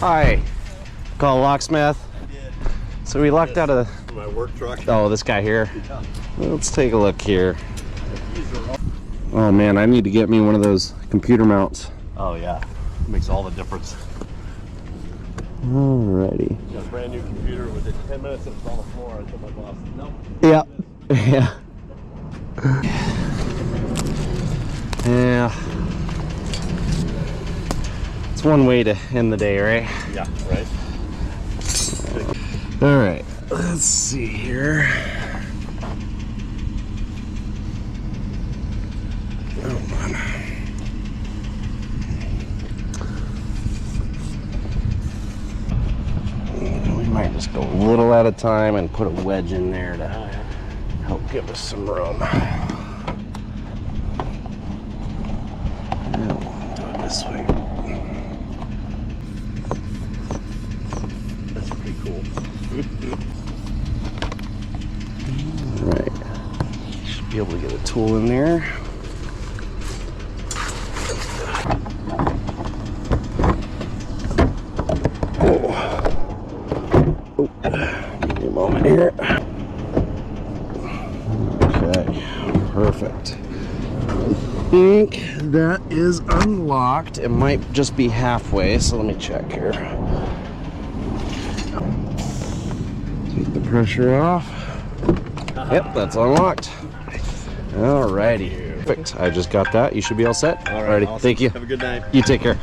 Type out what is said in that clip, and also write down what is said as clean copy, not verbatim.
Hi. Call Locksmith. So we locked out of my work truck. Oh, this guy here. Let's take a look here. Oh man, I need to get me one of those computer mounts. Oh yeah, it makes all the difference. Alrighty. Got a brand new computer. Within 10 minutes, it was on the floor. I told my boss, no. Yeah. Yeah. Yeah. It's one way to end the day, right? Yeah, right. All right. Let's see here. We might just go a little at a time and put a wedge in there to help give us some room. And we'll do it this way. That's pretty cool. All right. Should be able to get a tool in there. Give me a moment here. Okay, perfect. I think that is unlocked. It might just be halfway, so let me check here. Take the pressure off. Yep, that's unlocked. Alrighty. Perfect. I just got that. You should be all set. All right. Alrighty. Awesome. Thank you. Have a good night. You take care.